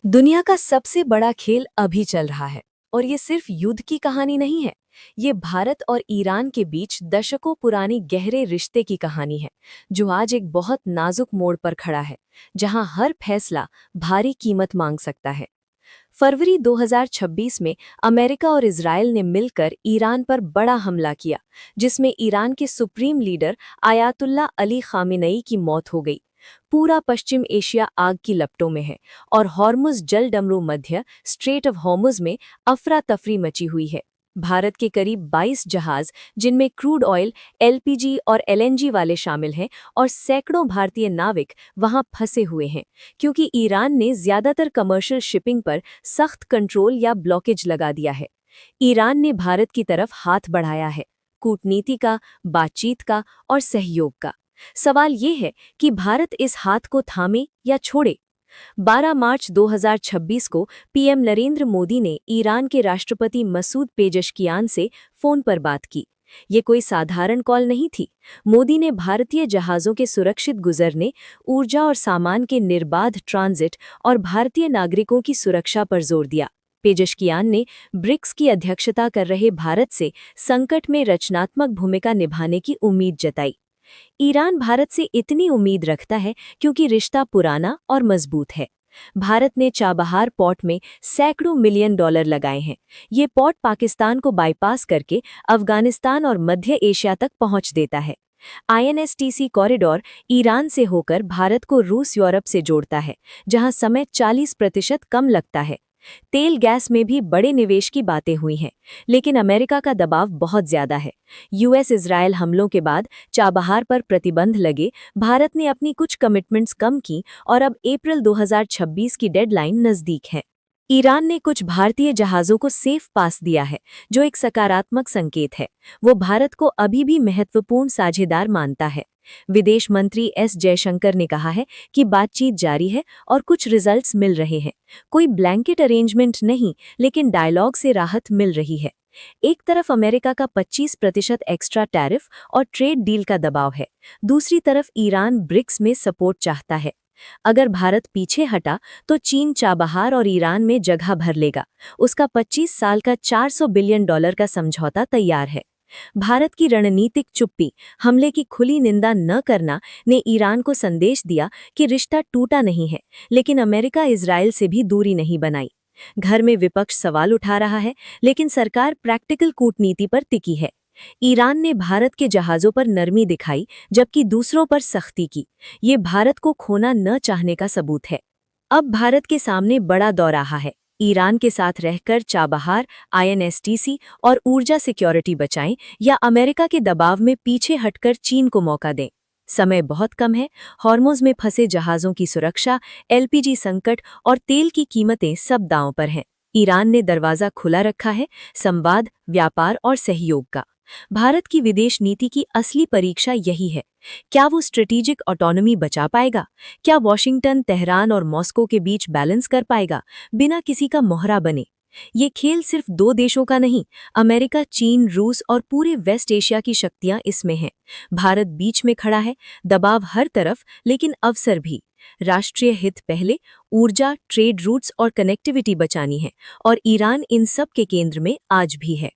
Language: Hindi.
दुनिया का सबसे बड़ा खेल अभी चल रहा है और ये सिर्फ युद्ध की कहानी नहीं है। ये भारत और ईरान के बीच दशकों पुरानी गहरे रिश्ते की कहानी है, जो आज एक बहुत नाजुक मोड़ पर खड़ा है, जहां हर फैसला भारी कीमत मांग सकता है। फरवरी 2026 में अमेरिका और इजरायल ने मिलकर ईरान पर बड़ा हमला किया, जिसमें ईरान के supreme leader Ayatollah Ali Khamenei की मौत हो गई। पूरा पश्चिम एशिया आग की लपटों में है और हॉर्मुज जलडमरू मध्य स्ट्रेट ऑफ हॉर्मुज में अफरा तफरी मची हुई है। भारत के करीब 22 जहाज, जिनमें क्रूड ऑयल, एलपीजी और एलएनजी वाले शामिल हैं, और सैकड़ों भारतीय नाविक वहां फंसे हुए हैं, क्योंकि ईरान ने ज्यादातर कमर्शियल शिपिंग पर सख्त कंट्रोल या ब्लॉकेज लगा दिया है। ईरान ने भारत की तरफ हाथ बढ़ाया है, कूटनीति का, बातचीत का और सहयोग का। सवाल ये है कि भारत इस हाथ को थामे या छोड़े। 12 मार्च 2026 को पीएम नरेंद्र मोदी ने ईरान के राष्ट्रपति मसूद पेजेशकियान से फोन पर बात की। ये कोई साधारण कॉल नहीं थी। मोदी ने भारतीय जहाज़ों के सुरक्षित गुजरने, ऊर्जा और सामान के निर्बाध ट्रांजिट और भारतीय नागरिकों की सुरक्षा पर जोर दिया। पेजेशकियान ने ब्रिक्स की अध्यक्षता कर रहे भारत से संकट में रचनात्मक भूमिका निभाने की उम्मीद जताई। ईरान भारत से इतनी उम्मीद रखता है क्योंकि रिश्ता पुराना और मजबूत है। भारत ने चाबहार पोर्ट में सैकड़ों मिलियन डॉलर लगाए हैं। ये पोर्ट पाकिस्तान को बाईपास करके अफगानिस्तान और मध्य एशिया तक पहुंच देता है। आईएनएसटीसी कॉरिडोर ईरान से होकर भारत को रूस यूरोप से जोड़ता है, जहां समय 40% कम लगता है। तेल गैस में भी बड़े निवेश की बातें हुई हैं, लेकिन अमेरिका का दबाव बहुत ज्यादा है। यूएस इजरायल हमलों के बाद चाबहार पर प्रतिबंध लगे, भारत ने अपनी कुछ कमिटमेंट्स कम की और अब अप्रैल 2026 की डेडलाइन नजदीक है। ईरान ने कुछ भारतीय जहाज़ों को सेफ पास दिया है, जो एक सकारात्मक संकेत है। वो भारत को अभी भी महत्वपूर्ण साझेदार मानता है। विदेश मंत्री एस जयशंकर ने कहा है कि बातचीत जारी है और कुछ रिजल्ट्स मिल रहे हैं। कोई ब्लैंकेट अरेंजमेंट नहीं, लेकिन डायलॉग से राहत मिल रही है। एक तरफ अमेरिका का 25% एक्स्ट्रा टैरिफ और ट्रेड डील का दबाव है, दूसरी तरफ ईरान ब्रिक्स में सपोर्ट चाहता है। अगर भारत पीछे हटा तो चीन चाबहार और ईरान में जगह भर लेगा। उसका 25 साल का $400 बिलियन का समझौता तैयार है। भारत की रणनीतिक चुप्पी, हमले की खुली निंदा न करना, ने ईरान को संदेश दिया कि रिश्ता टूटा नहीं है, लेकिन अमेरिका इजरायल से भी दूरी नहीं बनाई। घर में विपक्ष सवाल उठा रहा है, लेकिन सरकार प्रैक्टिकल कूटनीति पर टिकी है। ईरान ने भारत के जहाज़ों पर नरमी दिखाई, जबकि दूसरों पर सख्ती की। ये भारत को खोना न चाहने का सबूत है। अब भारत के सामने बड़ा दौराहा है। ईरान के साथ रहकर चाबहार, आईएनएसटीसी और ऊर्जा सिक्योरिटी बचाएं, या अमेरिका के दबाव में पीछे हटकर चीन को मौका दें। समय बहुत कम है। हॉर्मुज में फंसे जहाज़ों की सुरक्षा, एलपीजी संकट और तेल की कीमतें सब दांव पर हैं। ईरान ने दरवाज़ा खुला रखा है संवाद, व्यापार और सहयोग का। भारत की विदेश नीति की असली परीक्षा यही है। क्या वो स्ट्रेटेजिक ऑटोनॉमी बचा पाएगा? क्या वॉशिंगटन, तेहरान और मॉस्को के बीच बैलेंस कर पाएगा, बिना किसी का मोहरा बने? ये खेल सिर्फ दो देशों का नहीं, अमेरिका, चीन, रूस और पूरे वेस्ट एशिया की शक्तियां इसमें हैं। भारत बीच में खड़ा है, दबाव हर तरफ, लेकिन अवसर भी। राष्ट्रीय हित पहले, ऊर्जा, ट्रेड रूट्स और कनेक्टिविटी बचानी है, और ईरान इन सब के केंद्र में आज भी है।